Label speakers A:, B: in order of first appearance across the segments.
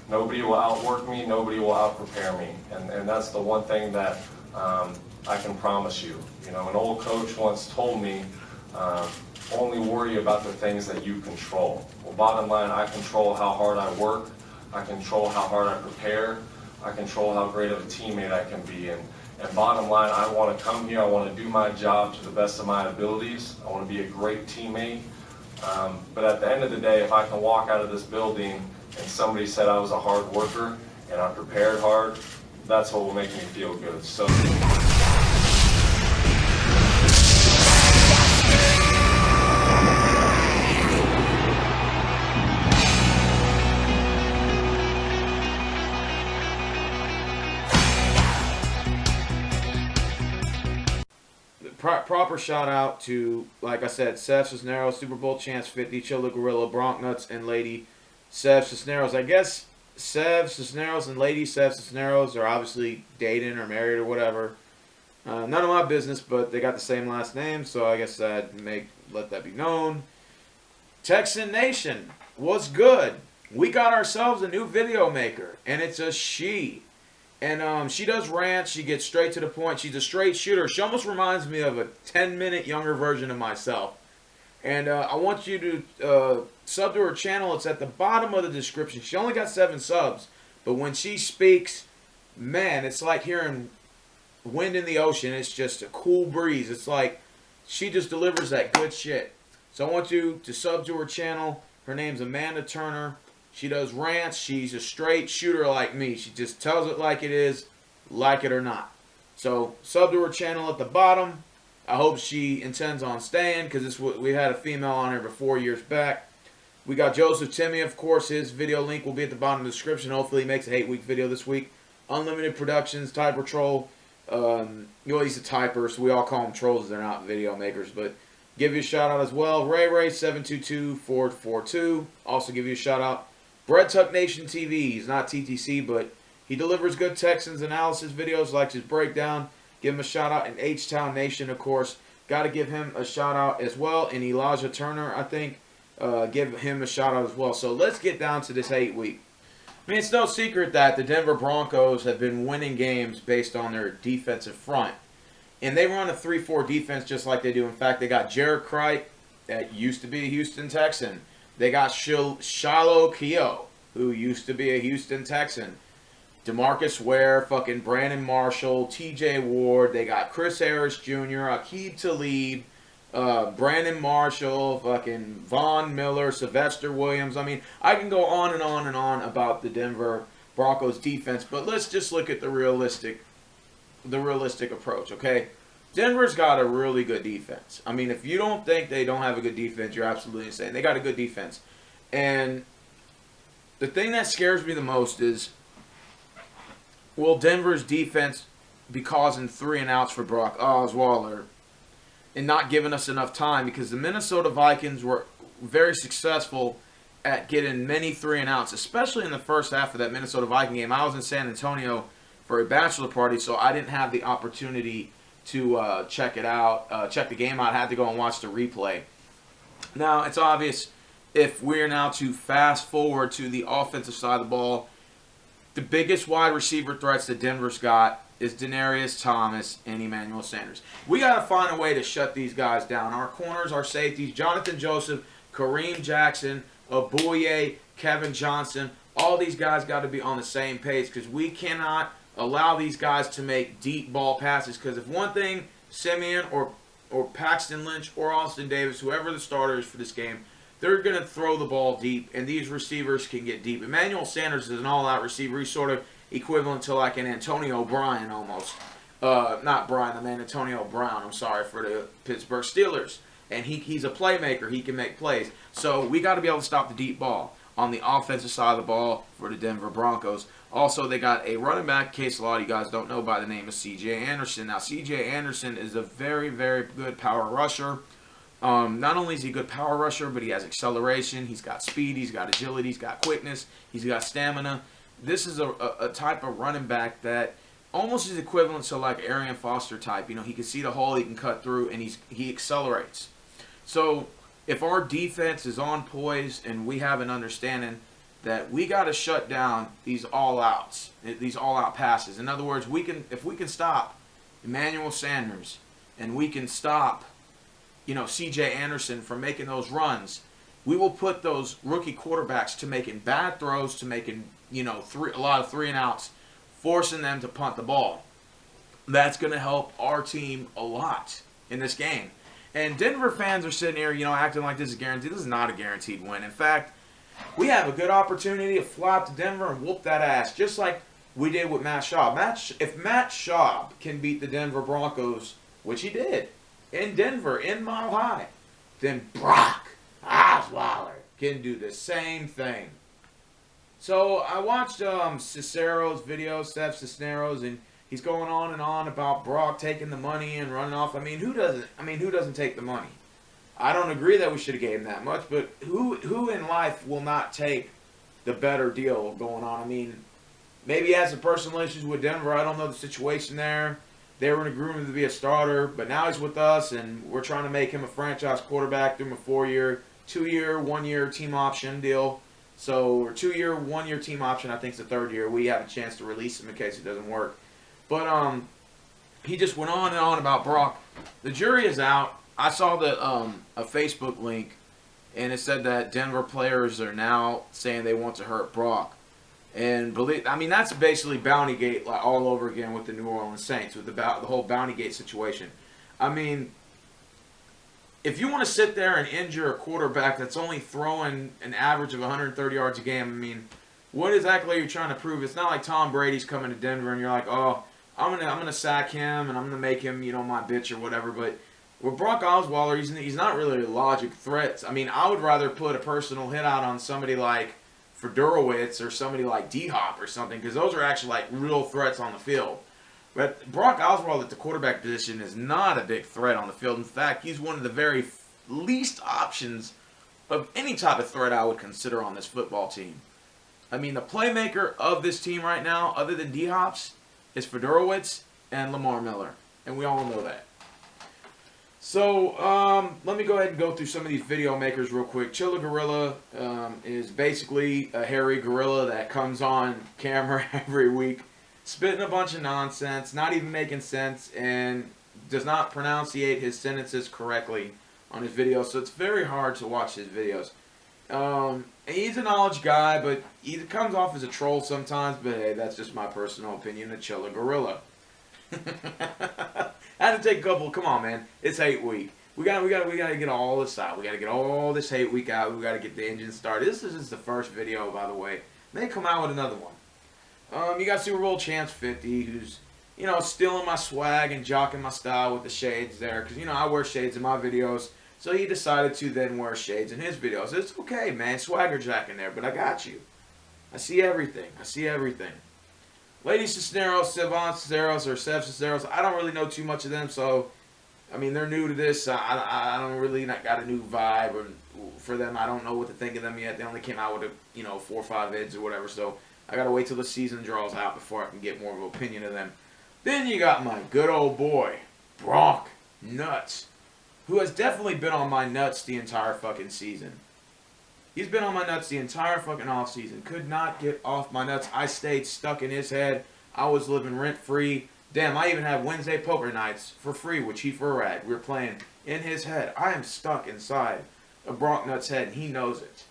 A: Nobody will outwork me, nobody will outprepare me, and that's the one thing that I can promise you. You know, an old coach once told me, only worry about the things that you control. Well, bottom line, I control how hard I work, I control how hard I prepare, I control how great of a teammate I can be, and bottom line, I want to come here, I want to do my job to the best of my abilities, I want to be a great teammate, but at the end of the day, if I can walk out of this building and somebody said I was a hard worker and I prepared hard, that's what will make me feel good. So.
B: Proper shout out to, like I said, Sev Cisneros, Super Bowl champs 50, Chilla Gorilla, Bronc Nuts, and Lady Sev Cisneros. I guess Sev Cisneros and Lady Sev Cisneros are obviously dating or married or whatever. None of my business, but they got the same last name, so I guess I'd let that be known. Texan Nation, what's good? We got ourselves a new video maker, and it's a she. And she does rants. She gets straight to the point. She's a straight shooter. She almost reminds me of a 10-minute younger version of myself. And I want you to sub to her channel. It's at the bottom of the description. She only got 7 subs. But when she speaks, man, it's like hearing wind in the ocean. It's just a cool breeze. It's like she just delivers that good shit. So I want you to sub to her channel. Her name's Amanda Turner. She does rants. She's a straight shooter like me. She just tells it like it is, like it or not. So sub to her channel at the bottom. I hope she intends on staying because we had a female on here before years back. We got Joseph Timmy, of course. His video link will be at the bottom of the description. Hopefully he makes a hate week video this week. Unlimited Productions, Typer Troll. Well, he's a typer, so we all call them trolls. They're not video makers, but give you a shout out as well. Ray722-442. Also give you a shout out. Bread Tuck Nation TV. He's not TTC, but he delivers good Texans analysis videos, likes his breakdown. Give him a shout out. And H-Town Nation, of course. Got to give him a shout out as well. And Elijah Turner, I think, give him a shout out as well. So let's get down to this hate week. I mean, it's no secret that the Denver Broncos have been winning games based on their defensive front. And they run a 3-4 defense just like they do. In fact, they got Jared Cright, that used to be a Houston Texan. They got Shiloh Keogh, who used to be a Houston Texan. DeMarcus Ware, fucking Brandon Marshall, TJ Ward. They got Chris Harris Jr., Aqib Talib, Brandon Marshall, fucking Von Miller, Sylvester Williams. I mean, I can go on and on and on about the Denver Broncos defense, but let's just look at the realistic approach, okay? Denver's got a really good defense. I mean, if you don't think they don't have a good defense, you're absolutely insane. They got a good defense. And the thing that scares me the most is, will Denver's defense be causing 3 and outs for Brock Osweiler and not giving us enough time? Because the Minnesota Vikings were very successful at getting many 3 and outs, especially in the first half of that Minnesota Viking game. I was in San Antonio for a bachelor party, so I didn't have the opportunity to check it out, check the game out. I had to go and watch the replay. Now, it's obvious if we're now to fast forward to the offensive side of the ball, the biggest wide receiver threats that Denver's got is Denarius Thomas and Emmanuel Sanders. We got to find a way to shut these guys down. Our corners, our safeties, Jonathan Joseph, Kareem Jackson, Abuye, Kevin Johnson, all these guys got to be on the same page because we cannot allow these guys to make deep ball passes, because if one thing Simeon or Paxton Lynch or Austin Davis, whoever the starter is for this game, they're going to throw the ball deep, and these receivers can get deep. Emmanuel Sanders is an all-out receiver. He's sort of equivalent to like an Antonio Brown almost. Not Brian, I mean Antonio Brown, I'm sorry, for the Pittsburgh Steelers. And he's a playmaker. He can make plays. So we got to be able to stop the deep ball on the offensive side of the ball for the Denver Broncos. Also, they got a running back, in case a lot of you guys don't know, by the name of C.J. Anderson. Now, C.J. Anderson is a very, very good power rusher. Not only is he a good power rusher, but he has acceleration, he's got speed, he's got agility, he's got quickness, he's got stamina. This is a type of running back that almost is equivalent to like Arian Foster type. You know, he can see the hole, he can cut through, and he accelerates. So if our defense is on poise and we have an understanding that we got to shut down these all-outs, these all-out passes. In other words, if we can stop Emmanuel Sanders and we can stop, C.J. Anderson from making those runs, we will put those rookie quarterbacks to making bad throws, to making, a lot of 3-and-outs, forcing them to punt the ball. That's going to help our team a lot in this game. And Denver fans are sitting here, acting like this is guaranteed. This is not a guaranteed win. In fact, we have a good opportunity to fly up to Denver and whoop that ass, just like we did with Matt Schaub. If Matt Schaub can beat the Denver Broncos, which he did, in Denver, in Mile High, then Brock Osweiler can do the same thing. So I watched Cicero's video, Steph Cisneros, and he's going on and on about Brock taking the money and running off. Who doesn't take the money? I don't agree that we should have gave him that much, but who in life will not take the better deal going on? Maybe he has some personal issues with Denver. I don't know the situation there. They were in agreement to be a starter, but now he's with us, and we're trying to make him a franchise quarterback through him a 4-year, 2-year, 1-year team option deal. So, or 2-year, 1-year team option. I think it's the 3rd year. We have a chance to release him in case it doesn't work. But he just went on and on about Brock. The jury is out. I saw a Facebook link, and it said that Denver players are now saying they want to hurt Brock. And that's basically Bountygate all over again with the New Orleans Saints, with the whole Bountygate situation. If you want to sit there and injure a quarterback that's only throwing an average of 130 yards a game, what exactly are you trying to prove? It's not like Tom Brady's coming to Denver and you're like, oh, I'm gonna sack him and I'm gonna make him, my bitch or whatever. But with Brock Osweiler, he's not really a logic threat. I would rather put a personal hit out on somebody like Fedorowicz or somebody like D-Hop or something, because those are actually real threats on the field. But Brock Osweiler at the quarterback position is not a big threat on the field. In fact, he's one of the very least options of any type of threat I would consider on this football team. The playmaker of this team right now, other than D-Hops, is Fedorowicz and Lamar Miller. And we all know that. So, let me go ahead and go through some of these video makers real quick. Chilla Gorilla is basically a hairy gorilla that comes on camera every week, spitting a bunch of nonsense, not even making sense, and does not pronunciate his sentences correctly on his videos. So it's very hard to watch his videos. He's a knowledge guy, but he comes off as a troll sometimes. But hey, that's just my personal opinion. A Chilla Gorilla. I had to take a couple. Come on, man. It's hate week. We gotta get all this out. We gotta get all this hate week out. We gotta get the engine started. This is just the first video, by the way. They come out with another one. You got Super Bowl champs 50, who's stealing my swag and jocking my style with the shades there, because I wear shades in my videos. So he decided to then wear shades in his videos. It's okay, man. Swagger jacking there, but I got you. I see everything. Lady Cisneros, Sevon Cisneros, or Sev Cisneros, I don't really know too much of them, so, they're new to this. I don't really got a new vibe for them. I don't know what to think of them yet. They only came out with 4 or 5 vids or whatever, so I got to wait till the season draws out before I can get more of an opinion of them. Then you got my good old boy, Bronk Nuts, who has definitely been on my nuts the entire fucking season. He's been on my nuts the entire fucking offseason. Could not get off my nuts. I stayed stuck in his head. I was living rent-free. Damn, I even have Wednesday poker nights for free with Chief Urad. We were playing in his head. I am stuck inside of Bronk Nuts' head, and he knows it.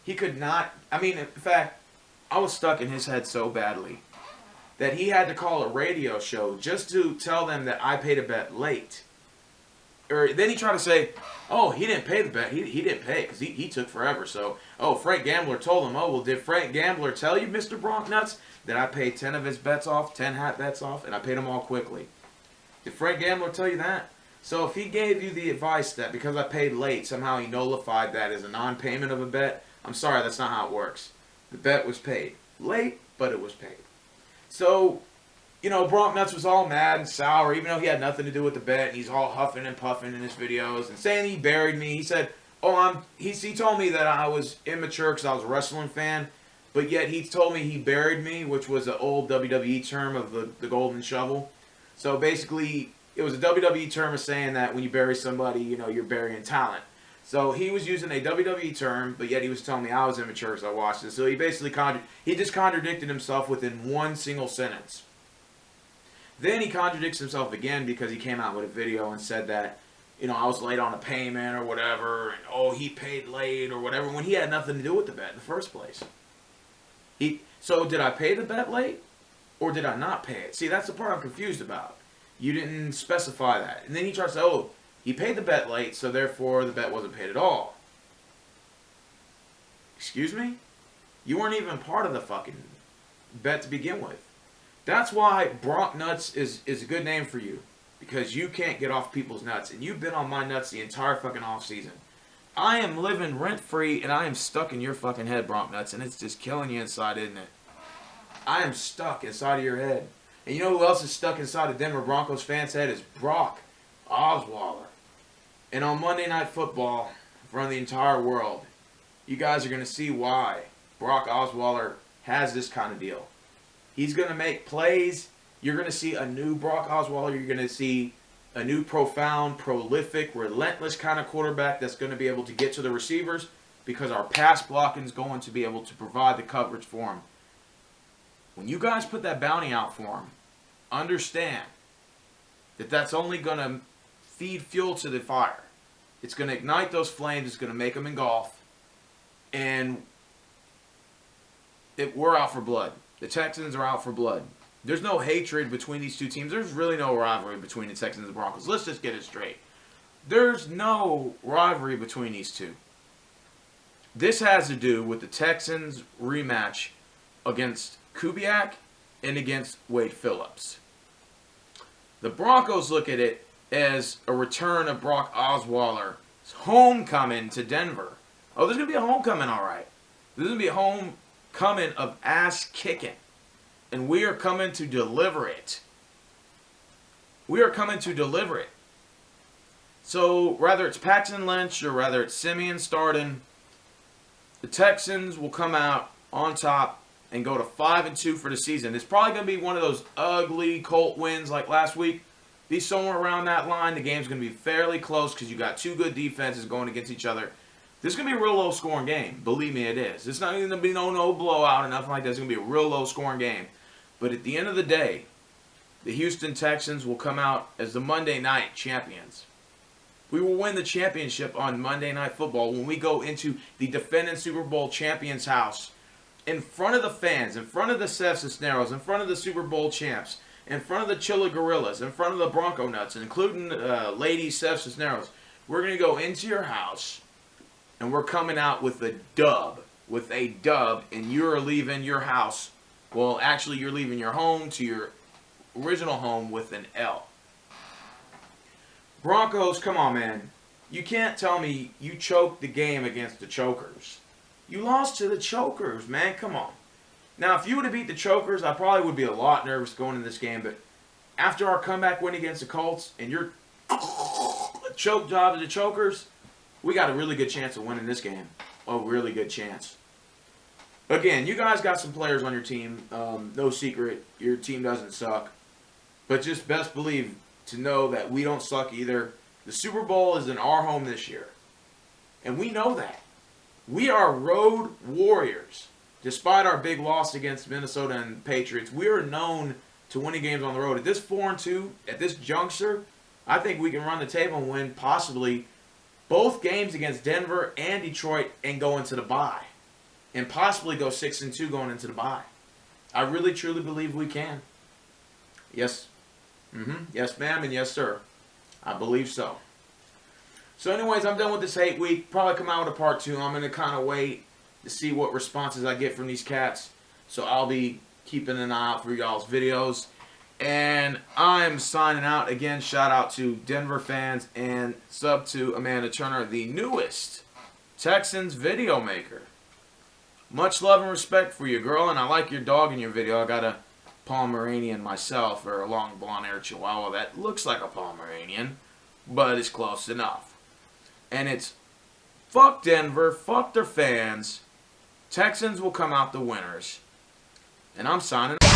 B: He could not... in fact, I was stuck in his head so badly that he had to call a radio show just to tell them that I paid a bet late. Or then he tried to say, oh, he didn't pay the bet. He didn't pay it because he took forever. So, Frank Gambler told him, oh, well, did Frank Gambler tell you, Mr. Bronk Nuts, that I paid 10 of his bets off, 10 hat bets off, and I paid them all quickly? Did Frank Gambler tell you that? So if he gave you the advice that because I paid late, somehow he nullified that as a non-payment of a bet, I'm sorry, that's not how it works. The bet was paid. Late, but it was paid. So... Bronk Nuts was all mad and sour, even though he had nothing to do with the bet, and he's all huffing and puffing in his videos and saying he buried me. He said, he told me that I was immature because I was a wrestling fan, but yet he told me he buried me, which was an old WWE term of the golden shovel. So basically, it was a WWE term of saying that when you bury somebody, you're burying talent. So he was using a WWE term, but yet he was telling me I was immature because I watched it. So he basically just contradicted himself within one single sentence. Then he contradicts himself again because he came out with a video and said that, I was late on a payment or whatever, and he paid late or whatever, when he had nothing to do with the bet in the first place. So did I pay the bet late or did I not pay it? See, that's the part I'm confused about. You didn't specify that. And then he tries to say, he paid the bet late, so therefore the bet wasn't paid at all. Excuse me? You weren't even part of the fucking bet to begin with. That's why Bronc Nuts is a good name for you. Because you can't get off people's nuts. And you've been on my nuts the entire fucking off season. I am living rent-free and I am stuck in your fucking head, Bronc Nuts. And it's just killing you inside, isn't it? I am stuck inside of your head. And you know who else is stuck inside of Denver Broncos fans' head? Is Brock Osweiler. And on Monday Night Football, in front of the entire world, you guys are going to see why Brock Osweiler has this kind of deal. He's going to make plays. You're going to see a new Brock Osweiler. You're going to see a new profound, prolific, relentless kind of quarterback that's going to be able to get to the receivers because our pass blocking is going to be able to provide the coverage for him. When you guys put that bounty out for him, understand that that's only going to feed fuel to the fire. It's going to ignite those flames. It's going to make them engulf. And we're out for blood. The Texans are out for blood. There's no hatred between these two teams. There's really no rivalry between the Texans and the Broncos. Let's just get it straight. There's no rivalry between these two. This has to do with the Texans rematch against Kubiak and against Wade Phillips. The Broncos look at it as a return of Brock Osweiler's homecoming to Denver. Oh, there's going to be a homecoming, all right. There's going to be a homecoming of ass kicking. And we are coming to deliver it. We are coming to deliver it. So, whether it's Paxton Lynch or whether it's Simeon starting, the Texans will come out on top and go to 5-2 for the season. It's probably going to be one of those ugly Colt wins like last week. Be somewhere around that line. The game's going to be fairly close because you got two good defenses going against each other. This is going to be a real low-scoring game. Believe me, it is. It's not going to be no blowout or nothing like that. It's going to be a real low-scoring game. But at the end of the day, the Houston Texans will come out as the Monday night champions. We will win the championship on Monday Night Football when we go into the defending Super Bowl champions' house in front of the fans, in front of the Cisneros, in front of the Super Bowl champs, in front of the Chilla Gorillas, in front of the Bronco Nuts, including Lady Cisneros. We're going to go into your house and we're coming out with a dub, and you're leaving your house. Well, actually, you're leaving your home to your original home with an L. Broncos, come on, man. You can't tell me you choked the game against the Chokers. You lost to the Chokers, man. Come on. Now, if you would have beat the Chokers, I probably would be a lot nervous going into this game. But after our comeback win against the Colts and your choke job to the Chokers, we got a really good chance of winning this game. A really good chance. Again, you guys got some players on your team. No secret, your team doesn't suck. But just best believe to know that we don't suck either. The Super Bowl is in our home this year. And we know that. We are road warriors. Despite our big loss against Minnesota and Patriots, we are known to winning games on the road. At this 4-2, at this juncture, I think we can run the table and win possibly both games against Denver and Detroit and go into the bye. And possibly go 6-2 going into the bye. I really, truly believe we can. Yes. Yes, ma'am, and yes, sir. I believe so. So anyways, I'm done with this hate week. Probably come out with a part 2. I'm going to kind of wait to see what responses I get from these cats. So I'll be keeping an eye out for y'all's videos. And I'm signing out. Again, shout out to Denver fans and sub to Amanda Turner, the newest Texans video maker. Much love and respect for you, girl, and I like your dog in your video. I got a Pomeranian myself, or a long blonde-haired Chihuahua that looks like a Pomeranian, but it's close enough. And it's fuck Denver, fuck their fans. Texans will come out the winners. And I'm signing out.